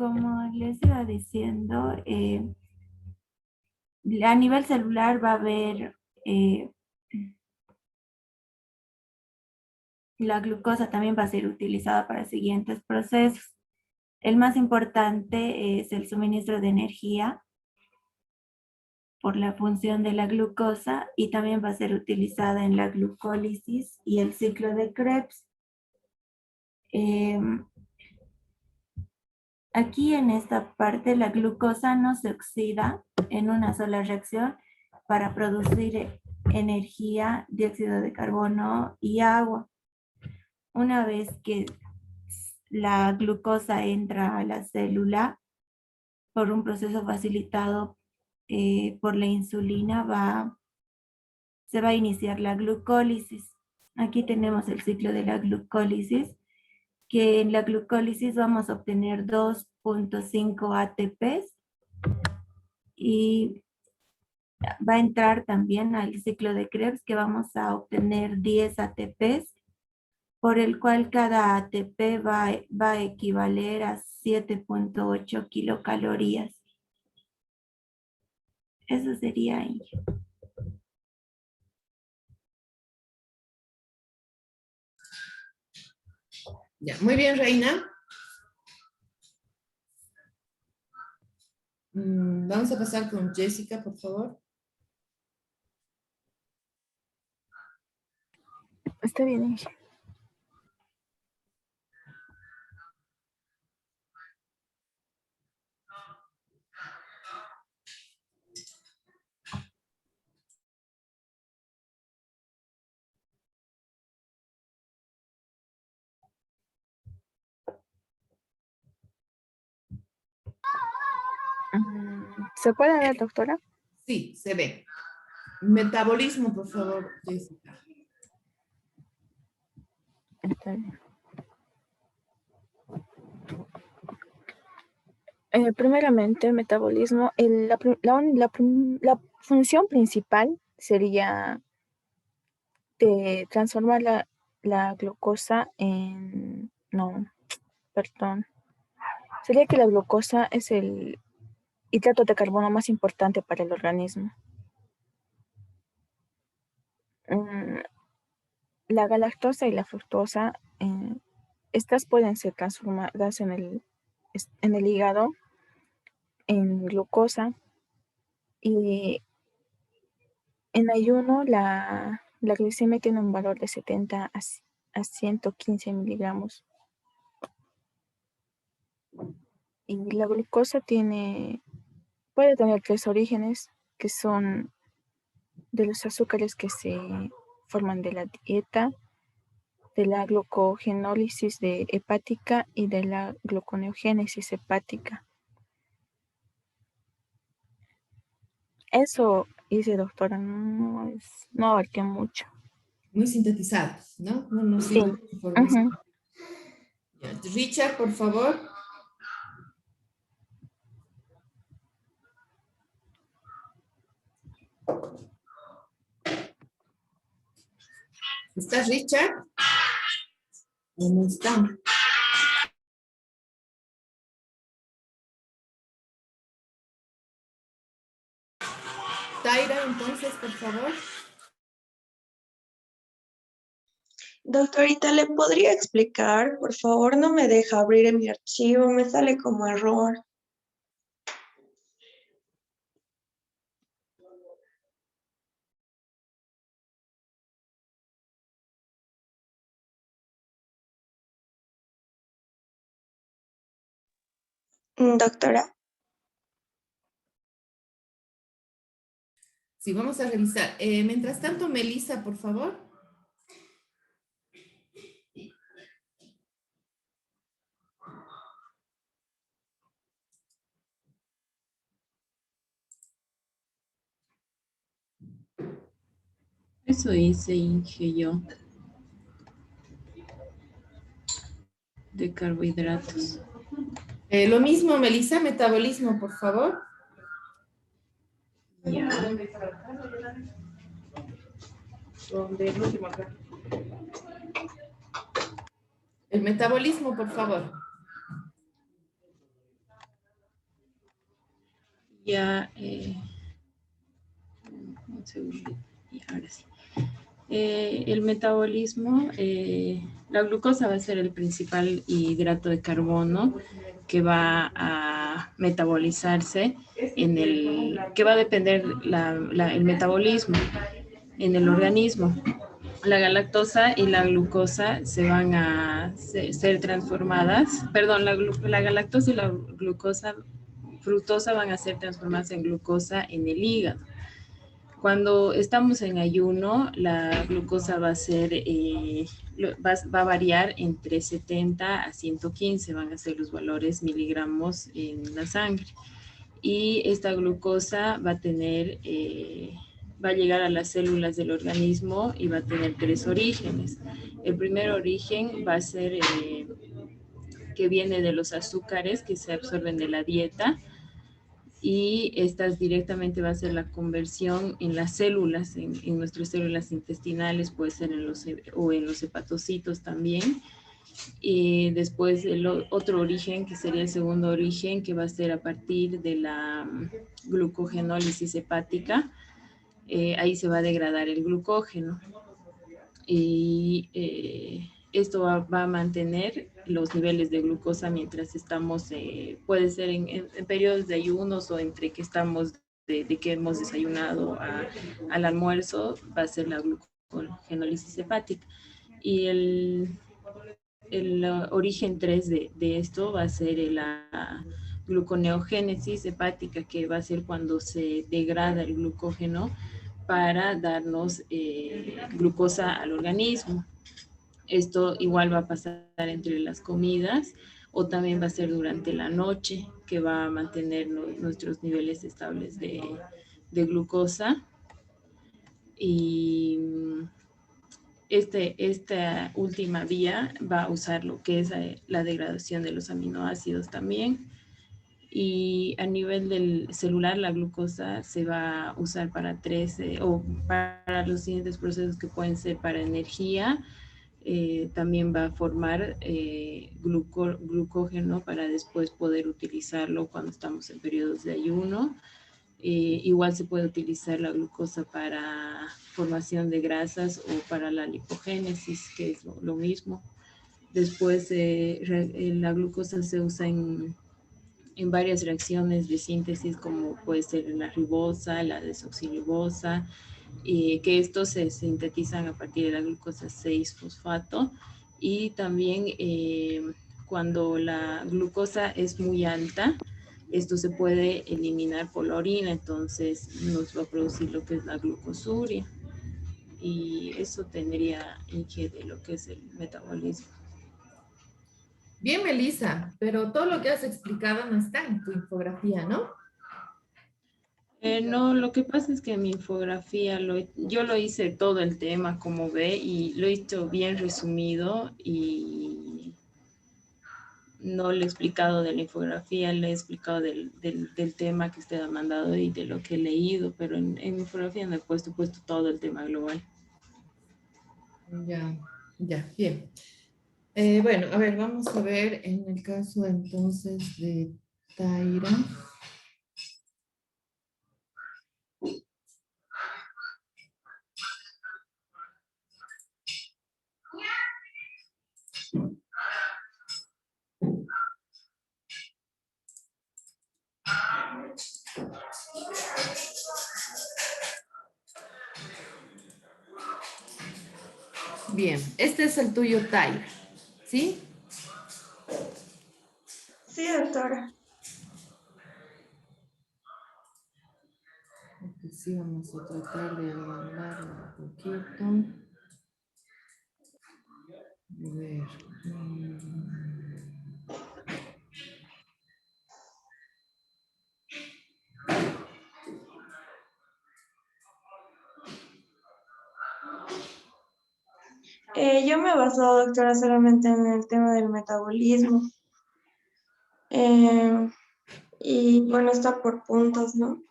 como les iba diciendo, a nivel celular va a haber la glucosa también va a ser utilizada para siguientes procesos. El más importante es el suministro de energía por la función de la glucosa y también va a ser utilizada en la glucólisis y el ciclo de Krebs. Aquí en esta parte la glucosa no se oxida en una sola reacción para producir energía, dióxido de carbono y agua. Una vez que la glucosa entra a la célula por un proceso facilitado por la insulina, se va a iniciar la glucólisis. Aquí tenemos el ciclo de la glucólisis, que en la glucólisis vamos a obtener 2.5 ATPs y va a entrar también al ciclo de Krebs, que vamos a obtener 10 ATPs, por el cual cada ATP va a equivaler a 7.8 kilocalorías. Eso sería ahí. Ya, muy bien, Reina. Vamos a pasar con Jessica, por favor. Está bien. ¿Se puede ver, doctora? Sí, se ve. Metabolismo, por favor, Jessica. Está bien. Primeramente, el metabolismo, la función principal sería de transformar la glucosa en... No, perdón. Sería que la glucosa es el hidrato de carbono más importante para el organismo. La galactosa y la fructosa, estas pueden ser transformadas en el hígado en glucosa, y en ayuno la glicemia tiene un valor de 70 a 115 miligramos. Y la glucosa puede tener 3 orígenes, que son de los azúcares que se forman de la dieta, de la glucogenólisis hepática y de la gluconeogénesis hepática. Eso hice, doctora, no abarqué mucho. Muy sintetizado, ¿no? No nos Sí. sirve información. Richard, por favor. ¿Estás, Richard? ¿Dónde está? Taira, entonces, por favor. Doctorita, ¿le podría explicar? Por favor, no me deja abrir en mi archivo, me sale como error. Doctora. Sí, vamos a revisar. Mientras tanto, Melissa, por favor. Eso hice, Inge, yo. De carbohidratos. Lo mismo, Melissa, metabolismo, por favor. Ya. El metabolismo, por favor. Ya, un segundo, y ahora sí. El metabolismo, la glucosa va a ser el principal hidrato de carbono que va a metabolizarse que va a depender el metabolismo en el organismo. La galactosa y la glucosa se van a ser transformadas, perdón, la galactosa y la glucosa fructosa van a ser transformadas en glucosa en el hígado. Cuando estamos en ayuno, la glucosa va a ser, va a variar entre 70 a 115, van a ser los valores miligramos en la sangre. Y esta glucosa va a tener, va a llegar a las células del organismo y va a tener 3 orígenes. El primer origen va a ser que viene de los azúcares que se absorben de la dieta, y estas directamente va a ser la conversión en las células, en nuestras células intestinales, puede ser o en los hepatocitos también. Y después el otro origen, que sería el segundo origen, que va a ser a partir de la glucogenólisis hepática. Ahí se va a degradar el glucógeno. Y esto va a mantener los niveles de glucosa mientras estamos, puede ser en periodos de ayunos o entre que estamos de que hemos desayunado al almuerzo, va a ser la glucogenólisis hepática. Y el origen 3 de esto va a ser la gluconeogénesis hepática, que va a ser cuando se degrada el glucógeno para darnos glucosa al organismo. Esto igual va a pasar entre las comidas o también va a ser durante la noche, que va a mantener nuestros niveles estables de glucosa. Y esta última vía va a usar lo que es la degradación de los aminoácidos también. Y a nivel del celular, la glucosa se va a usar para o para los siguientes procesos, que pueden ser para energía. También va a formar glucógeno para después poder utilizarlo cuando estamos en periodos de ayuno. Igual se puede utilizar la glucosa para formación de grasas o para la lipogénesis, que es lo mismo. Después la glucosa se usa en varias reacciones de síntesis, como puede ser la ribosa, la desoxirribosa, que estos se sintetizan a partir de la glucosa 6-fosfato. Y también cuando la glucosa es muy alta, esto se puede eliminar por la orina, entonces nos va a producir lo que es la glucosuria. Y eso tendría Inge de lo que es el metabolismo. Bien, Melissa, pero todo lo que has explicado no está en tu infografía, ¿no? No, lo que pasa es que mi infografía, yo lo hice todo el tema, como ve, y lo he hecho bien resumido, y no le he explicado de la infografía, le he explicado del tema que usted ha mandado y de lo que he leído, pero en mi infografía no he puesto todo el tema global. Ya, ya, bien. Bueno, a ver, vamos a ver en el caso entonces de Taira. Bien, este es el tuyo, Taira, ¿sí? Sí, doctora. Sí, vamos a tratar de agrandarlo un poquito. A ver. Yo me he basado, doctora, solamente en el tema del metabolismo. Y bueno, está por puntos, ¿no?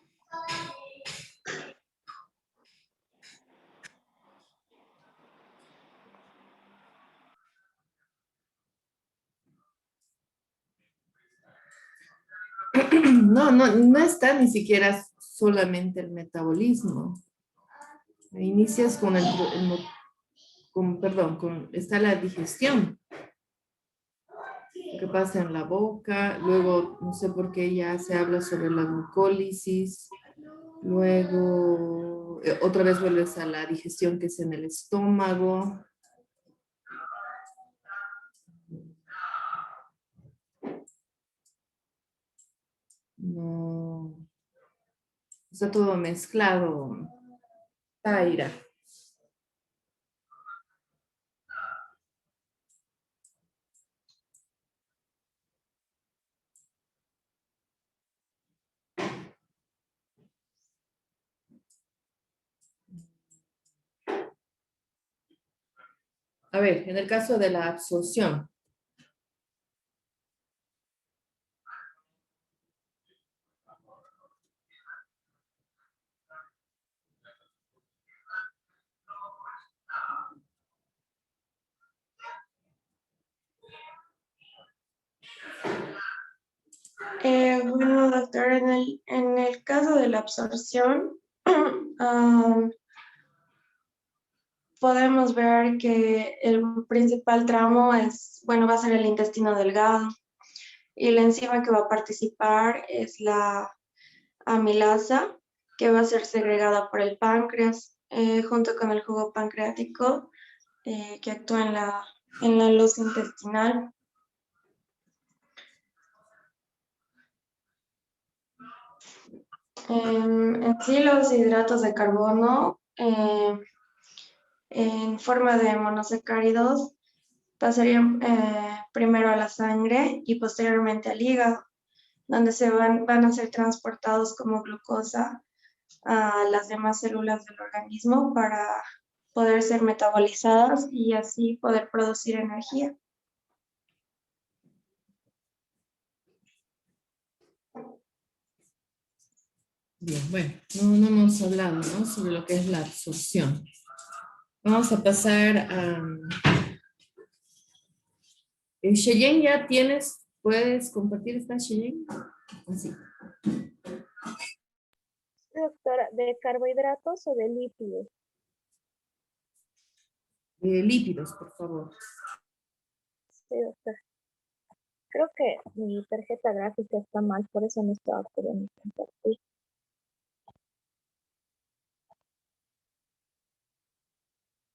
No está ni siquiera solamente el metabolismo. Inicias con está la digestión, lo que pasa en la boca, luego no sé por qué ya se habla sobre la glucólisis, luego otra vez vuelves a la digestión que es en el estómago. No, está todo mezclado, Taira. A ver, en el caso de la absorción. Bueno, doctor, en el caso de la absorción, podemos ver que el principal tramo es, bueno, va a ser el intestino delgado y la enzima que va a participar es la amilasa, que va a ser segregada por el páncreas, junto con el jugo pancreático, que actúa en la luz intestinal. En sí, los hidratos de carbono en forma de monosacáridos pasarían primero a la sangre y posteriormente al hígado, donde van a ser transportados como glucosa a las demás células del organismo para poder ser metabolizadas y así poder producir energía. Bien, bueno, no hemos hablado, ¿no?, sobre lo que es la absorción. Vamos a pasar a... Cheyenne, ¿ya tienes? ¿Puedes compartir esta, Cheyenne? Así. Doctora, ¿de carbohidratos o de lípidos? Lípidos, por favor. Sí, doctora. Creo que mi tarjeta gráfica está mal, por eso no estaba pudiendo compartir.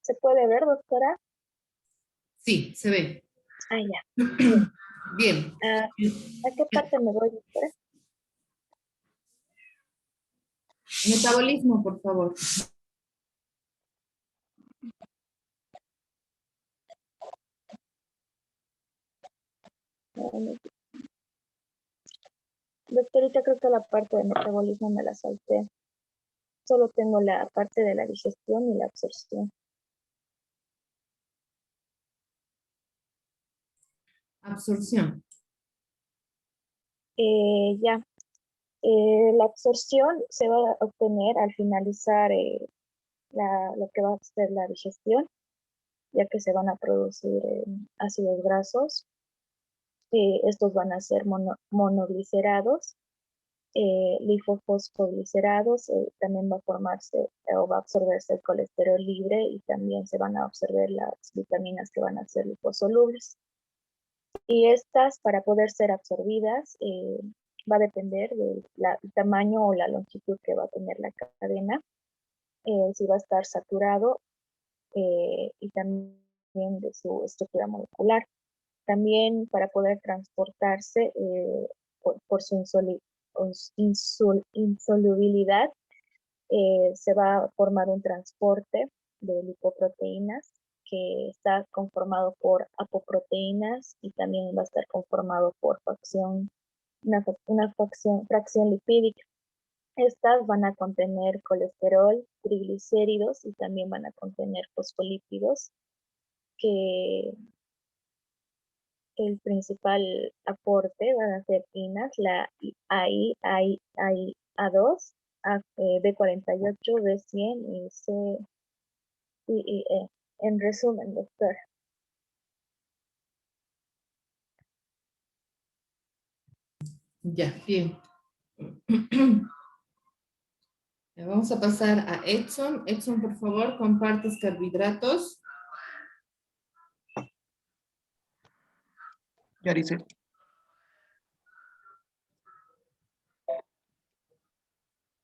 ¿Se puede ver, doctora? Sí, se ve. Ah, ya. Bien. Bien. ¿A qué parte me voy, doctora? Metabolismo, por favor. Doctorita, creo que la parte de metabolismo me la salté. Solo tengo la parte de la digestión y la absorción. Absorción. Ya. La absorción se va a obtener al finalizar lo que va a ser la digestión, ya que se van a producir ácidos grasos. Estos van a ser monoglicerados, lipofosfoglicerados, también va a formarse o va a absorberse el colesterol libre y también se van a absorber las vitaminas que van a ser liposolubles. Y estas, para poder ser absorbidas, va a depender del tamaño o la longitud que va a tener la cadena, si va a estar saturado y también de su estructura molecular. También para poder transportarse por su insolubilidad, se va a formar un transporte de lipoproteínas que está conformado por apoproteínas y también va a estar conformado por fracción lipídica. Estas van a contener colesterol, triglicéridos y también van a contener fosfolípidos, que el principal aporte van a ser INAS, la A2, B48, B100 y C y E. En resumen, doctor. Ya, bien. Vamos a pasar a Edson. Edson, por favor, compartes carbohidratos. Ya dice.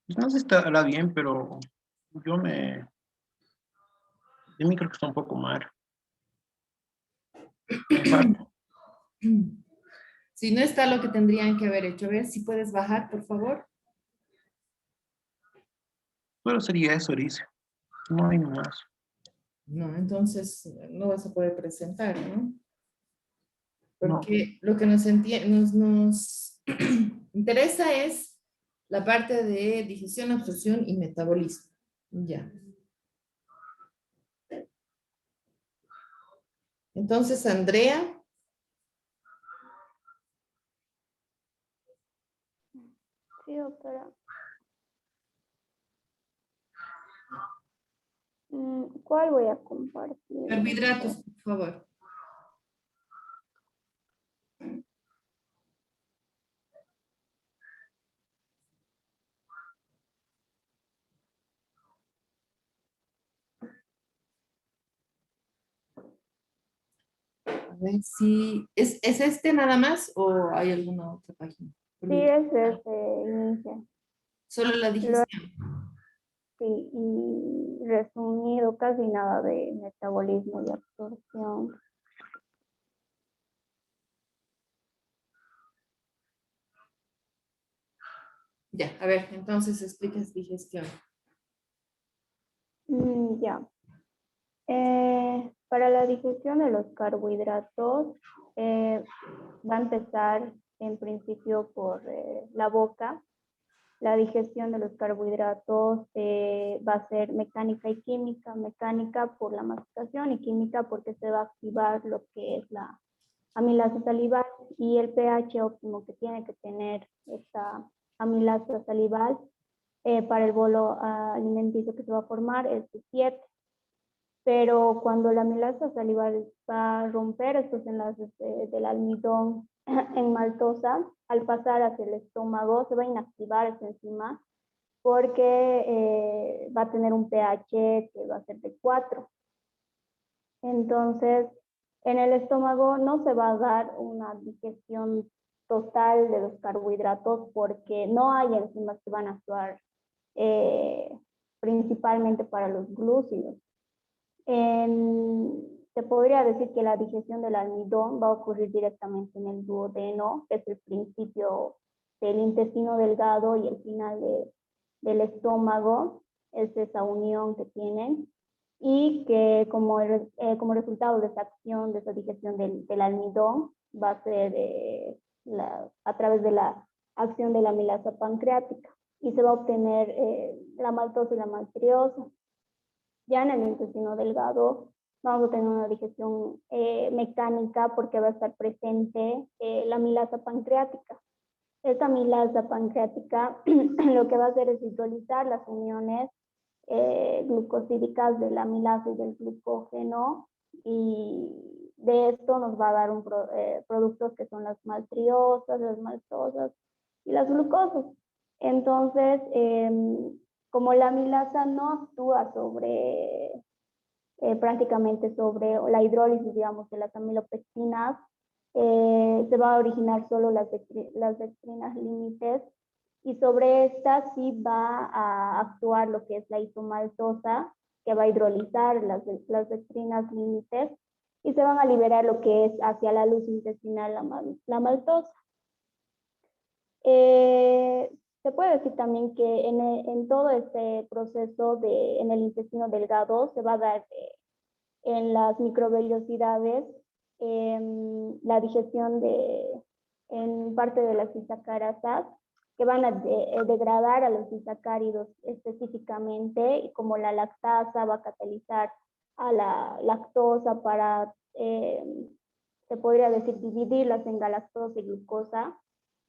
Pues no sé si estará bien, pero yo me... De mí creo que está un poco mal. Bajar. Si no está lo que tendrían que haber hecho, a ver si puedes bajar, por favor. Solo sería eso, dice. No hay más. No, entonces no vas a poder presentar, ¿no? No. Porque lo que nos interesa es la parte de digestión, absorción y metabolismo. Ya. Entonces, Andrea. Sí, doctora. ¿Cuál voy a compartir? Carbohidratos, por favor. A ver si... ¿Es este nada más o hay alguna otra página? Sí, ese inicia. Solo la Luego, digestión. sí, y resumido, casi nada de metabolismo y absorción. Ya, a ver, entonces explicas digestión. Ya. Para la digestión de los carbohidratos, va a empezar en principio por la boca. La digestión de los carbohidratos va a ser mecánica y química. Mecánica por la masticación y química porque se va a activar lo que es la amilasa salival y el pH óptimo que tiene que tener esta amilasa salival para el bolo alimenticio que se va a formar es de 7. Pero cuando la amilasa salival va a romper estos enlaces del almidón en maltosa, al pasar hacia el estómago se va a inactivar esta enzima porque va a tener un pH que va a ser de 4. Entonces, en el estómago no se va a dar una digestión total de los carbohidratos porque no hay enzimas que van a actuar principalmente para los glúcidos. Se podría decir que la digestión del almidón va a ocurrir directamente en el duodeno, que es el principio del intestino delgado y el final del estómago, es esa unión que tienen, y que como resultado de esa acción, de esa digestión del almidón, va a ser a través de la acción de la amilasa pancreática, y se va a obtener la maltosa y la maltiosa. Ya en el intestino delgado vamos a tener una digestión mecánica porque va a estar presente la amilasa pancreática. Esta amilasa pancreática lo que va a hacer es hidrolizar las uniones glucosídicas de la amilasa y del glucógeno, y de esto nos va a dar productos que son las maltriosas, las maltosas y las glucosas. Entonces, como la amilasa no actúa prácticamente sobre la hidrólisis, digamos, de las amilopectinas, se va a originar solo las dextrinas límites, y sobre esta sí va a actuar lo que es la isomaltosa, que va a hidrolizar las dextrinas límites, y se van a liberar lo que es hacia la luz intestinal la maltosa. Se puede decir también que en todo este proceso en el intestino delgado se va a dar en las microvellosidades la digestión en parte de las isacarasas, que van a degradar a los isacáridos específicamente, y como la lactasa va a catalizar a la lactosa para, se podría decir, dividirlas en galactosa y glucosa,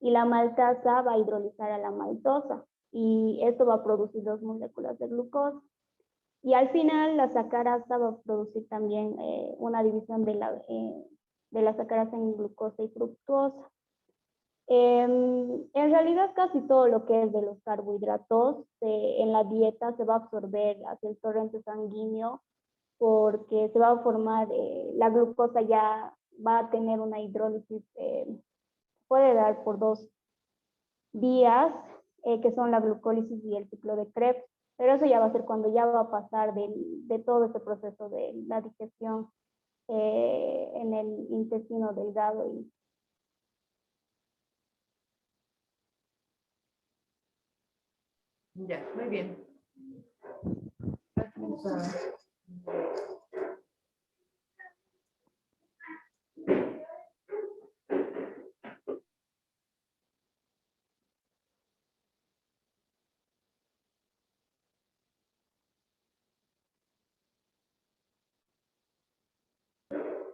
y la maltasa va a hidrolizar a la maltosa, y esto va a producir 2 moléculas de glucosa. Y al final la sacarasa va a producir también una división de la sacarasa en glucosa y fructuosa. En realidad casi todo lo que es de los carbohidratos en la dieta se va a absorber hacia el torrente sanguíneo porque se va a formar, la glucosa ya va a tener una hidrólisis, puede dar por 2 vías, que son la glucólisis y el ciclo de Krebs, pero eso ya va a ser cuando ya va a pasar de todo este proceso de la digestión en el intestino delgado. Ya, muy bien.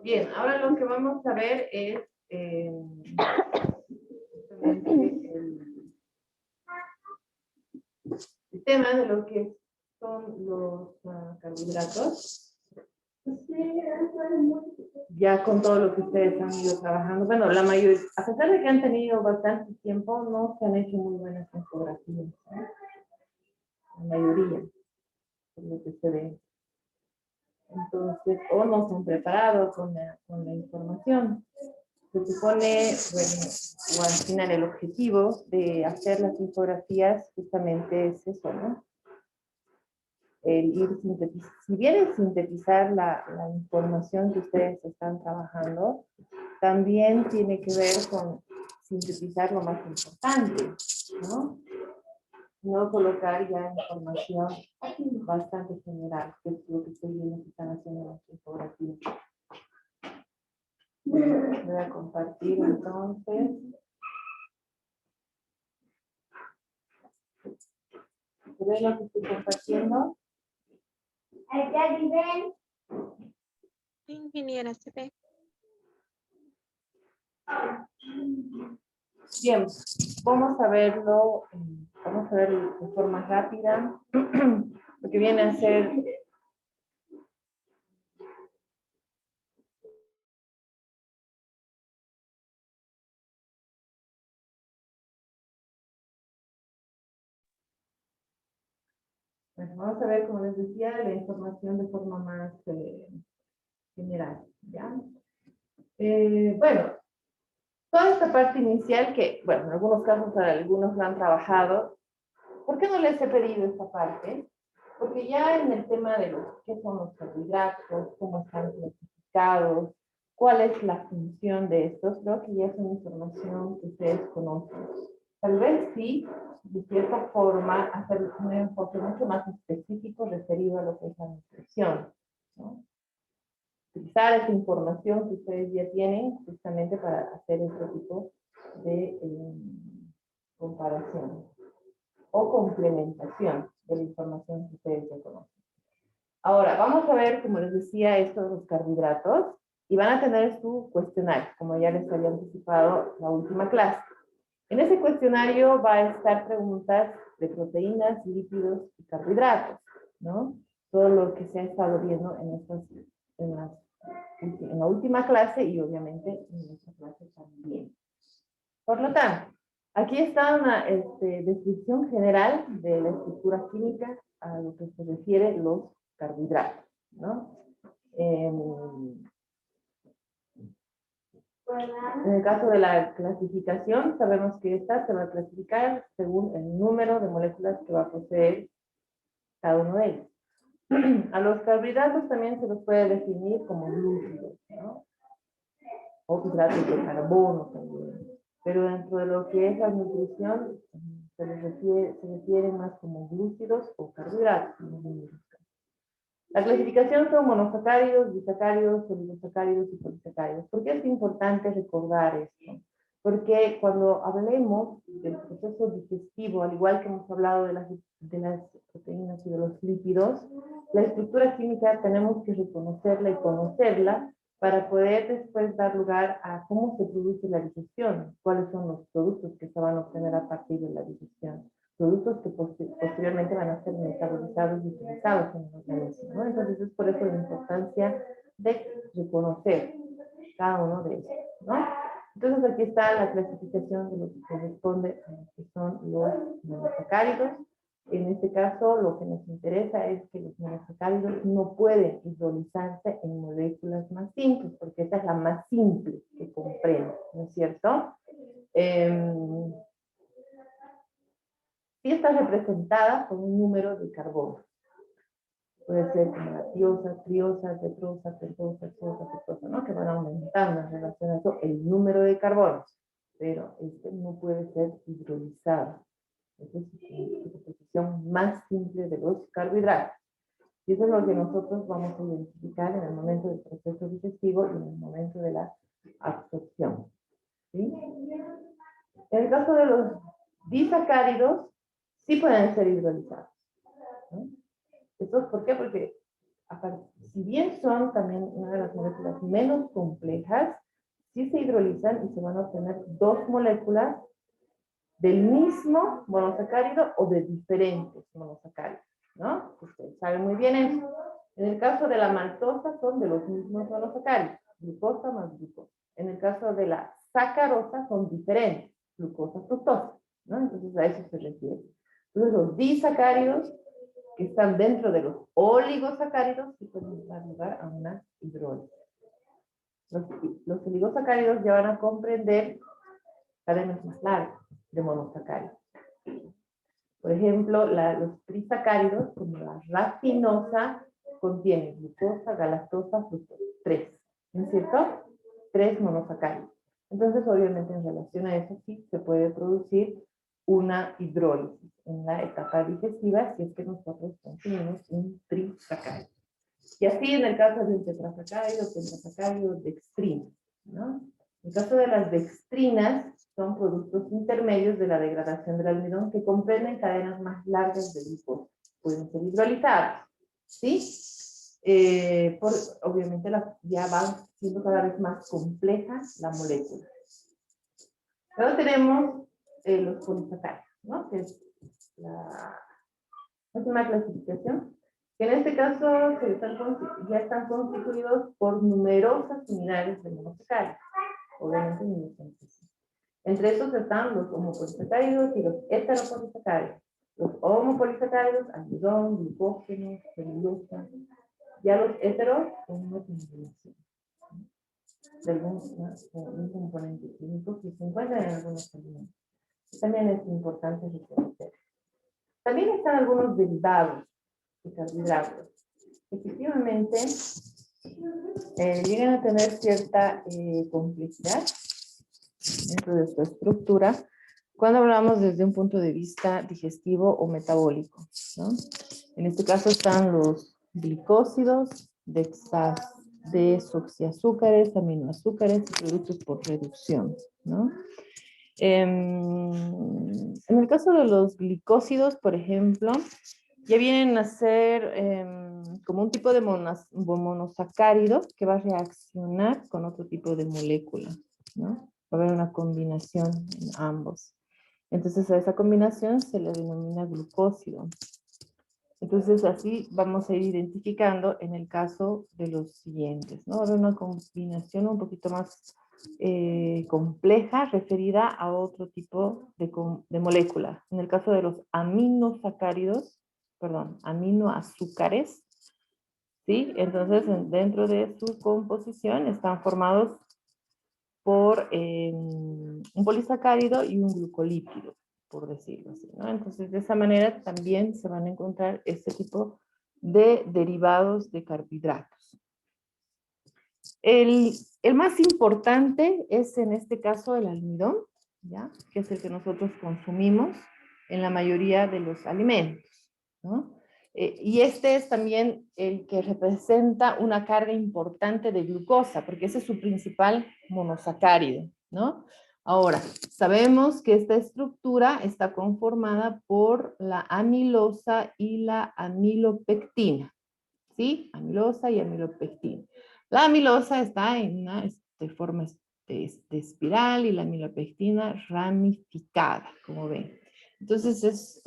Bien, ahora lo que vamos a ver es justamente el tema de lo que son los carbohidratos. Ya con todo lo que ustedes han ido trabajando, bueno, la mayoría, a pesar de que han tenido bastante tiempo, no se han hecho muy buenas infografías, ¿no? La mayoría, por lo que se ve. Entonces, o no se han preparado con la información. Se supone, bueno, o al final el objetivo de hacer las infografías justamente es eso, ¿no? El ir sintetizar, si bien es sintetizar la información que ustedes están trabajando, también tiene que ver con sintetizar lo más importante, ¿no? No colocar ya información bastante general, que es lo que estoy viendo que están haciendo en las infografías. Voy a compartir entonces. ¿Ven lo que estoy compartiendo? Ingeniera, se ve. Bien, vamos a verlo, vamos a verlo de forma rápida, lo que viene a ser bueno, vamos a ver, como les decía, la información de forma más general, ¿ya? Bueno, toda esta parte inicial que, bueno, en algunos casos algunos la han trabajado. ¿Por qué no les he pedido esta parte? Porque ya en el tema de qué son los carbohidratos, cómo están clasificados, cuál es la función de estos, creo que ya es una información que ustedes conocen. Tal vez sí, de cierta forma, hacer un enfoque mucho más específico referido a lo que es la nutrición, ¿no? Utilizar esa información que ustedes ya tienen justamente para hacer este tipo de comparación o complementación de la información que ustedes ya conocen. Ahora, vamos a ver, como les decía, esto de los carbohidratos, y van a tener su cuestionario, como ya les había anticipado la última clase. En ese cuestionario va a estar preguntas de proteínas, lípidos y carbohidratos, ¿no? Todo lo que se ha estado viendo en la última clase y obviamente en esta clase también. Por lo tanto, aquí está una descripción general de la estructura química a lo que se refiere los carbohidratos, ¿no? En el caso de la clasificación, sabemos que esta se va a clasificar según el número de moléculas que va a poseer cada uno de ellos. A los carbohidratos también se los puede definir como glúcidos, ¿no? O hidratos de carbono también. Pero dentro de lo que es la nutrición, se refieren más como glúcidos o carbohidratos. La clasificación son monosacáridos, disacáridos, oligosacáridos y polisacáridos. ¿Por qué es importante recordar esto? Porque cuando hablemos del proceso digestivo, al igual que hemos hablado de las proteínas y de los lípidos, la estructura química tenemos que reconocerla y conocerla para poder después dar lugar a cómo se produce la digestión, cuáles son los productos que se van a obtener a partir de la digestión. Productos que posteriormente van a ser metabolizados y utilizados en el organismo, ¿no? Entonces es por eso la importancia de reconocer cada uno de ellos, ¿no? Entonces aquí está la clasificación de lo que corresponde a lo que son los monosacáridos. En este caso, lo que nos interesa es que los monosacáridos no pueden hidrolizarse en moléculas más simples, porque esta es la más simple que comprende, ¿no es cierto? Sí está representada por un número de carbono. Puede ser como la tiosa, triosa, tetrosa, pentosa, xosa, sexosa, ¿no? Que van aumentando en relación a eso el número de carbonos, pero este no puede ser hidrolizado. Esa es su composición más simple de los carbohidratos. Y eso es lo que nosotros vamos a identificar en el momento del proceso digestivo y en el momento de la absorción. ¿Sí? En el caso de los disacáridos, sí pueden ser hidrolizados, ¿no? ¿Esto por qué? Porque si bien son también una de las moléculas menos complejas, sí se hidrolizan y se van a obtener dos moléculas del mismo monosacárido o de diferentes monosacáridos, ¿no? Ustedes saben muy bien eso. En el caso de la maltosa son de los mismos monosacáridos, glucosa más glucosa. En el caso de la sacarosa son diferentes, glucosa, fructosa, ¿no? Entonces a eso se refiere. Entonces los disacáridos que están dentro de los oligosacáridos sí pueden dar lugar a una hidrólisis. Los oligosacáridos ya van a comprender cadenas más largas de monosacáridos. Por ejemplo, los trisacáridos, como la rafinosa, contienen glucosa, galactosa, fructosa, 3, ¿no es cierto? 3 monosacáridos. Entonces, obviamente, en relación a eso sí se puede producir una hidrólisis en la etapa digestiva si es que nosotros consumimos un trisacárido. Y así en el caso de un tetrasacárido, pentasacárido, dextrina, ¿no? En el caso de las dextrinas, son productos intermedios de la degradación del almidón que comprenden cadenas más largas de glucosa. Pueden ser hidrolizados, ¿sí? Obviamente ya van siendo cada vez más complejas la molécula. Luego tenemos los polisacáridos, ¿no? Que es la última clasificación. Que en este caso ya están constituidos por numerosas unidades de monosacáridos. Obviamente no son así. Entre esos están los homopolisacáridos y los heteropolisacáridos. Los homopolisacáridos, almidón, glucógeno, celulosa. Ya los heteros son una combinación de algún componente químico que se encuentra en algunos alimentos. También es importante reconocer. También están algunos derivados de carbohidratos. Efectivamente, llegan a tener cierta complejidad dentro de su estructura cuando hablamos desde un punto de vista digestivo o metabólico, ¿no? En este caso están los glicósidos, desoxiazúcares, aminoazúcares y productos por reducción, ¿no? En el caso de los glicósidos, por ejemplo, ya vienen a ser como un tipo de monosacárido que va a reaccionar con otro tipo de molécula, ¿no? Va a haber una combinación en ambos. Entonces a esa combinación se le denomina glucósido. Entonces así vamos a ir identificando en el caso de los siguientes, ¿no? Va a haber una combinación un poquito más compleja referida a otro tipo de molécula. En el caso de los aminoazúcares, ¿sí? Entonces dentro de su composición están formados por un polisacárido y un glucolípido, por decirlo así, ¿no? Entonces de esa manera también se van a encontrar este tipo de derivados de carbohidratos. El más importante es en este caso el almidón, ¿ya? Que es el que nosotros consumimos en la mayoría de los alimentos, ¿no? Y este es también el que representa una carga importante de glucosa, porque ese es su principal monosacárido, ¿no? Ahora, sabemos que esta estructura está conformada por la amilosa y la amilopectina, ¿sí? Amilosa y amilopectina. La amilosa está en una forma de espiral y la amilopectina ramificada, como ven. Entonces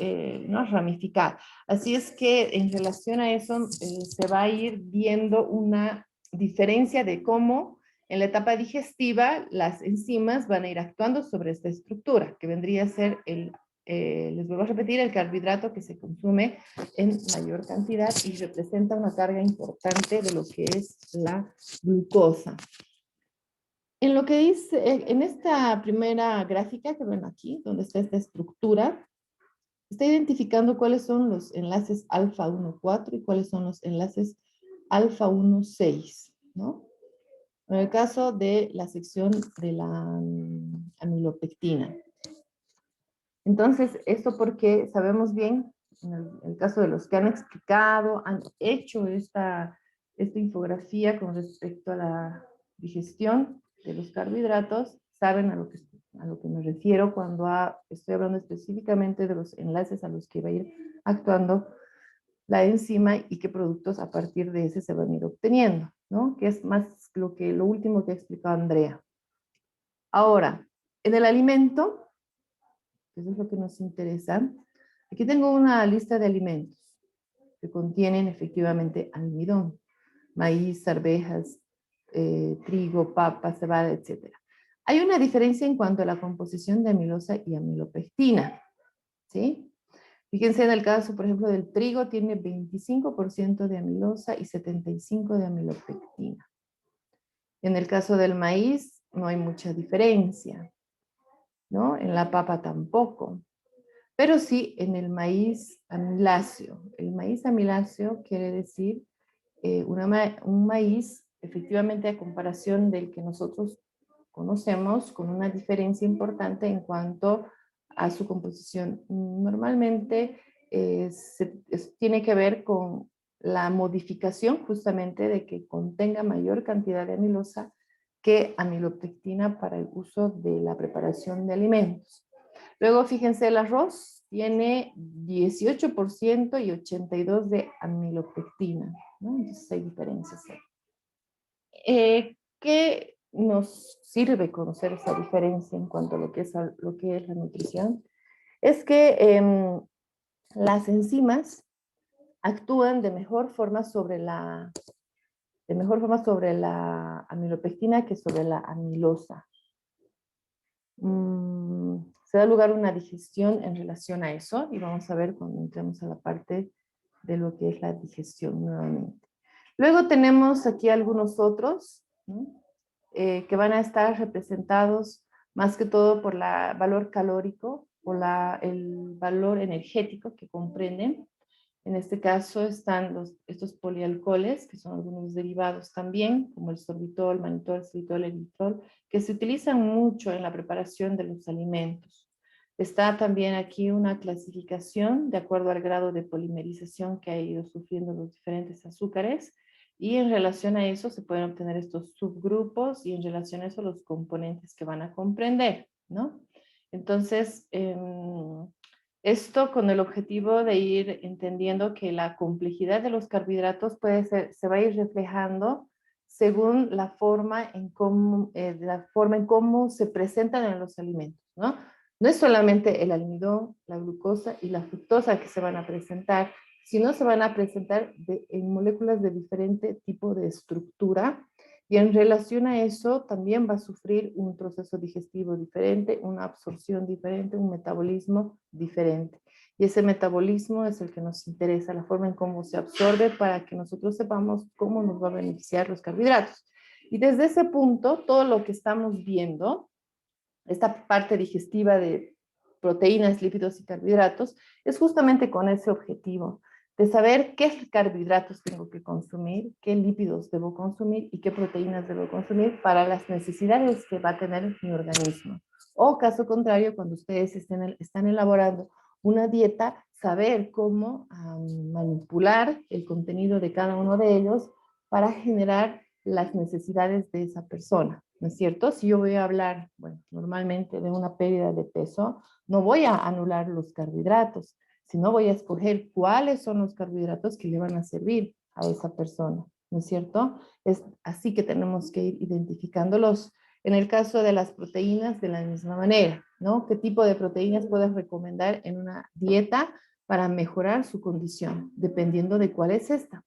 no es ramificada. Así es que en relación a eso se va a ir viendo una diferencia de cómo En la etapa digestiva, las enzimas van a ir actuando sobre esta estructura, que vendría a ser les vuelvo a repetir, el carbohidrato que se consume en mayor cantidad y representa una carga importante de lo que es la glucosa. En lo que dice, en esta primera gráfica que ven aquí, donde está esta estructura, está identificando cuáles son los enlaces alfa 1,4 y cuáles son los enlaces alfa 1,6, ¿no? En el caso de la sección de la amilopectina. Entonces, esto porque sabemos bien, en el caso de los que han explicado, han hecho esta infografía con respecto a la digestión de los carbohidratos, saben a lo que me refiero cuando estoy hablando específicamente de los enlaces a los que va a ir actuando la enzima y qué productos a partir de ese se van a ir obteniendo, ¿no? Que es más lo último que ha explicado Andrea. Ahora, en el alimento, eso es lo que nos interesa. Aquí tengo una lista de alimentos que contienen efectivamente almidón, maíz, arvejas, trigo, papa, cebada, etc. Hay una diferencia en cuanto a la composición de amilosa y amilopectina, ¿sí? Fíjense en el caso, por ejemplo, del trigo tiene 25% de amilosa y 75% de amilopectina. En el caso del maíz no hay mucha diferencia, ¿no? En la papa tampoco. Pero sí en el maíz amiláceo. El maíz amiláceo quiere decir un maíz, efectivamente, a comparación del que nosotros conocemos, con una diferencia importante en cuanto a su composición. Normalmente tiene que ver con la modificación justamente de que contenga mayor cantidad de amilosa que amilopectina para el uso de la preparación de alimentos. Luego, fíjense, el arroz tiene 18% y 82% de amilopectina, ¿no? Entonces hay diferencias ahí. ¿Qué nos sirve conocer esa diferencia en cuanto a lo que es la nutrición? Es que las enzimas actúan de mejor forma sobre la amilopectina que sobre la amilosa. Se da lugar a una digestión en relación a eso y vamos a ver cuando entremos a la parte de lo que es la digestión nuevamente. Luego tenemos aquí algunos otros, ¿no? Que van a estar representados más que todo por el valor calórico o el valor energético que comprenden. En este caso están estos polialcoholes, que son algunos derivados también, como el sorbitol, mannitol, xilitol, eritritol, que se utilizan mucho en la preparación de los alimentos. Está también aquí una clasificación de acuerdo al grado de polimerización que ha ido sufriendo los diferentes azúcares, y en relación a eso se pueden obtener estos subgrupos y en relación a eso los componentes que van a comprender, ¿no? Entonces, esto con el objetivo de ir entendiendo que la complejidad de los carbohidratos se va a ir reflejando según la forma en cómo se presentan en los alimentos, ¿no? No es solamente el almidón, la glucosa y la fructosa que se van a presentar, sino se van a presentar en moléculas de diferente tipo de estructura, y en relación a eso también va a sufrir un proceso digestivo diferente, una absorción diferente, un metabolismo diferente. Y ese metabolismo es el que nos interesa, la forma en cómo se absorbe para que nosotros sepamos cómo nos va a beneficiar los carbohidratos. Y desde ese punto, todo lo que estamos viendo, esta parte digestiva de proteínas, lípidos y carbohidratos, es justamente con ese objetivo de saber qué carbohidratos tengo que consumir, qué lípidos debo consumir y qué proteínas debo consumir para las necesidades que va a tener mi organismo. O caso contrario, cuando ustedes están elaborando una dieta, saber cómo manipular el contenido de cada uno de ellos para generar las necesidades de esa persona, ¿no es cierto? Si yo voy a hablar, bueno, normalmente de una pérdida de peso, no voy a anular los carbohidratos, sino voy a escoger cuáles son los carbohidratos que le van a servir a esa persona, ¿no es cierto? Es así que tenemos que ir identificándolos. En el caso de las proteínas, de la misma manera, ¿no? ¿Qué tipo de proteínas puedes recomendar en una dieta para mejorar su condición, dependiendo de cuál es esta?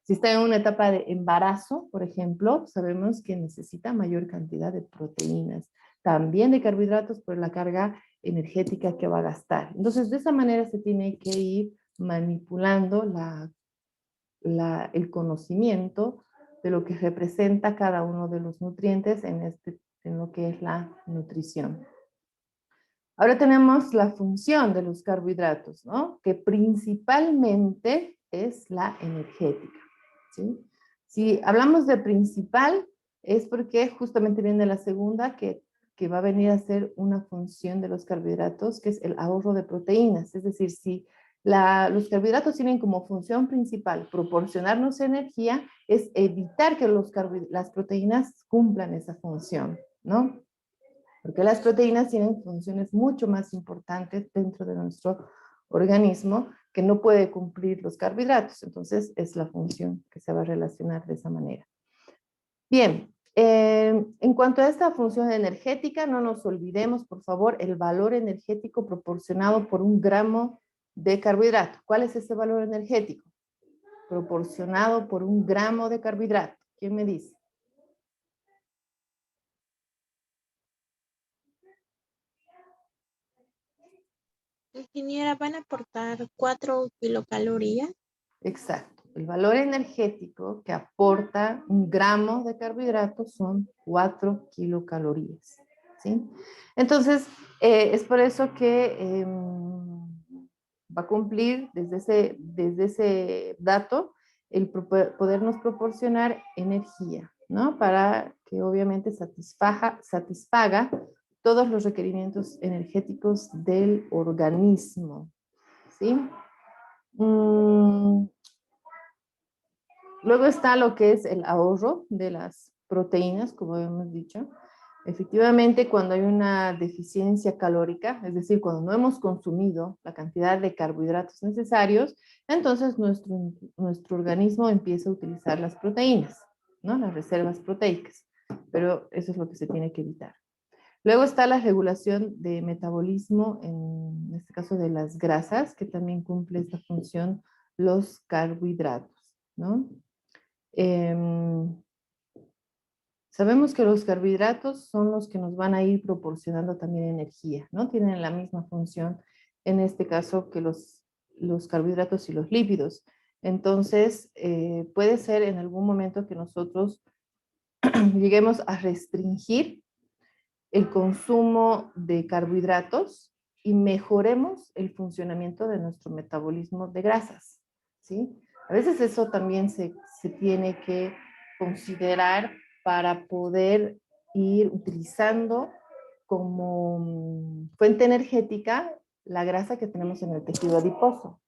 Si está en una etapa de embarazo, por ejemplo, sabemos que necesita mayor cantidad de proteínas, también de carbohidratos por la carga energética que va a gastar. Entonces, de esa manera se tiene que ir manipulando el conocimiento de lo que representa cada uno de los nutrientes en lo que es la nutrición. Ahora tenemos la función de los carbohidratos, ¿no? Que principalmente es la energética, ¿sí? Si hablamos de principal, es porque justamente viene la segunda que va a venir a ser una función de los carbohidratos, que es el ahorro de proteínas. Es decir, si los carbohidratos tienen como función principal proporcionarnos energía, es evitar que las proteínas cumplan esa función, ¿no? Porque las proteínas tienen funciones mucho más importantes dentro de nuestro organismo que no puede cumplir los carbohidratos. Entonces, es la función que se va a relacionar de esa manera. Bien, en cuanto a esta función energética, no nos olvidemos, por favor, el valor energético proporcionado por 1 gramo de carbohidrato. ¿Cuál es ese valor energético? Proporcionado por 1 gramo de carbohidrato. ¿Quién me dice? Ingeniera, van a aportar 4 kilocalorías. Exacto. El valor energético que aporta 1 gramo de carbohidratos son 4 kilocalorías, ¿sí? Entonces, es por eso que va a cumplir desde ese dato el podernos proporcionar energía, ¿no? Para que obviamente satisfaga todos los requerimientos energéticos del organismo, ¿sí? Luego está lo que es el ahorro de las proteínas, como hemos dicho. Efectivamente, cuando hay una deficiencia calórica, es decir, cuando no hemos consumido la cantidad de carbohidratos necesarios, entonces nuestro organismo empieza a utilizar las proteínas, ¿no? Las reservas proteicas. Pero eso es lo que se tiene que evitar. Luego está la regulación de metabolismo, en este caso de las grasas, que también cumple esta función los carbohidratos, ¿no? Sabemos que los carbohidratos son los que nos van a ir proporcionando también energía, ¿no? Tienen la misma función, en este caso, que los carbohidratos y los lípidos. Entonces, puede ser en algún momento que nosotros lleguemos a restringir el consumo de carbohidratos y mejoremos el funcionamiento de nuestro metabolismo de grasas, ¿sí? A veces eso también se tiene que considerar para poder ir utilizando como fuente energética la grasa que tenemos en el tejido adiposo.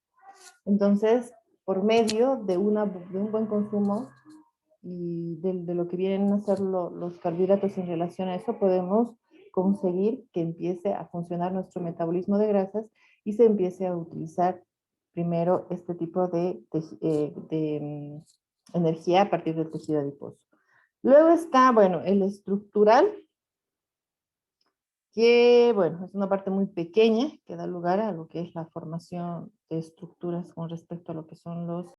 Entonces, por medio de un buen consumo y de lo que vienen a ser los carbohidratos en relación a eso, podemos conseguir que empiece a funcionar nuestro metabolismo de grasas y se empiece a utilizar primero este tipo de energía a partir del tejido adiposo. Luego está, bueno, el estructural, que, bueno, es una parte muy pequeña que da lugar a lo que es la formación de estructuras con respecto a lo que son los